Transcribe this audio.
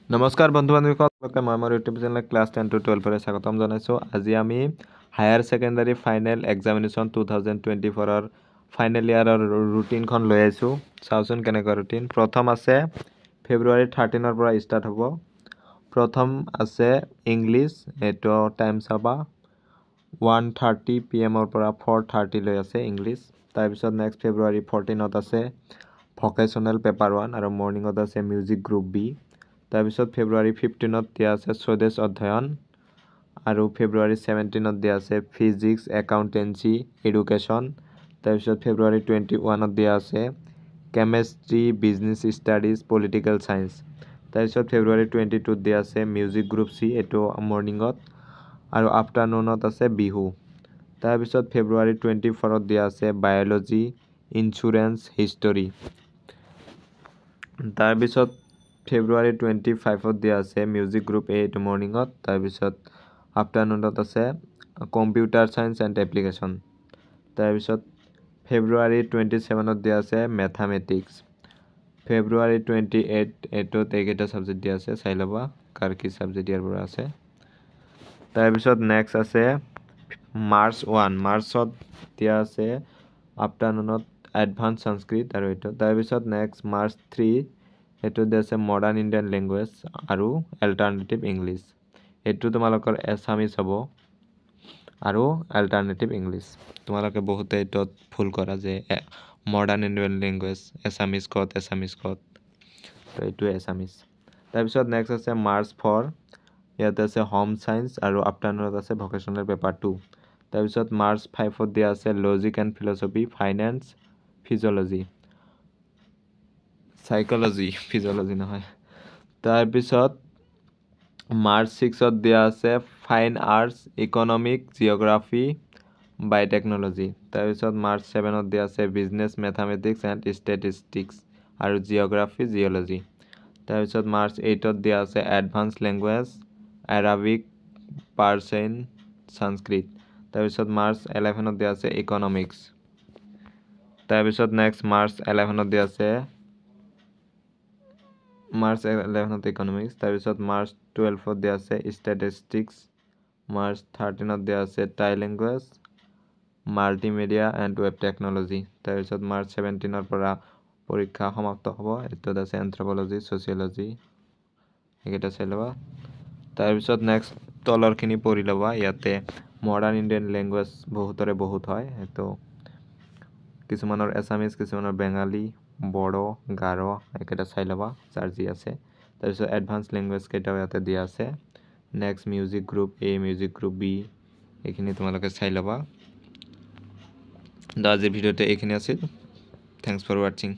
নমস্কাৰ বন্ধু বান্ধৱীসকল মই মোৰ ইউটিউব চেনেল ক্লাছ 10 to 12 ৰ স্বাগতম জনাইছোঁ। আজি আমি হায়াৰ সেকেন্ডাৰী ফাইনেল এক্সামিনেশ্যন 2024 ৰ ফাইনেল ইয়াৰৰ ৰুটিনখন লৈ আহিছোঁ। চাওচোন কেনেকুৱা ৰুটিন। প্ৰথম আছে ফেব্ৰুৱাৰী 13 পৰা ষ্টাৰ্ট হ'ব। প্ৰথম আছে ইংলিছ, এইটো টাইম চাবা 1:30 PM পৰা 4:30 লৈ আছে ইংলিছ। তাৰপিছত নেক্সট ফেব্ৰুৱাৰী 14 আছে ভকেশ্যনেল পেপাৰ 1 আৰু মৰ্ণিঙত আছে মিউজিক গ্ৰুপ বি। তাৰপিছত ফেব্ৰুৱাৰী 15 দিয়া আছে স্বদেশ অধ্যয়ন আৰু ফেব্ৰুৱাৰী 17 দিয়া আছে ফিজিক্স, একাউণ্টেঞ্চি, এডুকেশ্যন। তাৰপিছত ফেব্ৰুৱাৰী 21 দিয়া আছে chemistry, business studies, political science. তাৰপিছত ফেব্ৰুৱাৰী 22 দিয়া আছে মিউজিক গ্ৰুপ চি, এইটো মৰ্ণিঙত আৰু আফটাৰনুনত আছে বিহু। তাৰপিছত ফেব্ৰুৱাৰী 24 দিয়া আছে বায়'লজি, ইঞ্চুৰেঞ্চ, হিষ্টৰী। তাৰপিছত ফেব্ৰুৱাৰী 25 দিয়া আছে মিউজিক গ্ৰুপ এ, এইটো মৰ্ণিঙত। তাৰপিছত আফটাৰনুনত আছে কম্পিউটাৰ চায়েন্স এণ্ড এপ্লিকেশ্যন। তাৰপিছত ফেব্ৰুৱাৰী 27 দিয়া আছে মেথামেটিক্স। ফেব্ৰুৱাৰী 28 এইটোত এইকেইটা ছাবজেক্ট দিয়া আছে, চাই ল'বা কাৰ কি ছাবজেক্ট ইয়াৰ পৰা আছে। তাৰপিছত নেক্সট আছে মাৰ্চ 1, মাৰ্চত দিয়া আছে আফটাৰনুনত এডভান্স সংস্কৃত আৰু এইটো। তাৰপিছত নেক্সট মাৰ্চ 3 এইটো দিয়া আছে মডাৰ্ণ ইণ্ডিয়ান লেংগুৱেজ আৰু এল্টাৰনেটিভ ইংলিছ। এইটো তোমালোকৰ এছামিছ হ'ব আৰু এল্টাৰনেটিভ ইংলিছ। তোমালোকে বহুতে এইটোত ভুল কৰা যে মডাৰ্ণ ইণ্ডিয়ান লেংগুৱেজ এছামিছ ক'ত, তো এইটোৱে এছামিছ। তাৰপিছত নেক্সট আছে মাৰ্চ 4, ইয়াতে আছে হোম চায়েন্স আৰু আফটাৰনুনত আছে ভকেশ্যনেল পেপাৰ 2। তাৰপিছত মাৰ্চ 5 দিয়া আছে logic and philosophy, finance, physiology, physiology নহয়। তাৰপিছত মাৰ্চ 6 দিয়া আছে fine arts, economic, geography, biotechnology. তাৰপিছত মাৰ্চ 7 দিয়া আছে বিজনেছ, মেথামেটিক্স এণ্ড ষ্টেটিষ্টিক্স আৰু জিঅ'গ্ৰাফী, জিঅ'লজি। তাৰপিছত মাৰ্চ 8 দিয়া আছে এডভান্স লেংগুৱেজ, এৰাবিক, পাৰ্চিয়ান, সংস্কৃত। তাৰপিছত মাৰ্চ 11 দিয়া আছে ইকনমিক্স। তাৰপিছত নেক্সট মাৰ্চ 11 দিয়া আছে ইকনমিক্স। তাৰপিছত মাৰ্চ 12 দিয়া আছে ষ্টেটিষ্টিক্স। মাৰ্চ 13 দিয়া আছে টাই language, multimedia and web technology. তাৰপিছত মাৰ্চ 17 পৰা পৰীক্ষা সমাপ্ত হ'ব। এইটোত আছে এন্থ্ৰপলজি, ছচিয়লজি, এইকেইটা চাই ল'বা। তাৰপিছত নেক্সট তলৰখিনি পঢ়ি ল'বা। ইয়াতে মডাৰ্ণ ইণ্ডিয়ান লেংগুৱেজ বহুতৰে বহুত হয়, সেইটো কিছুমানৰ এছামিছ, কিছুমানৰ বেংগালী, বড়ো, গাৰো, এইকেইটা চাই ল'বা যাৰ যি আছে। তাৰপিছত এডভান্স লেংগুৱেজ কেইটাও ইয়াতে দিয়া আছে। Next music group A, music group B, এইখিনি তোমালোকে চাই ল'বা। আজিৰ ভিডিঅ'তে এইখিনি আছিল। থেংকছ ফৰ ৱাচিং।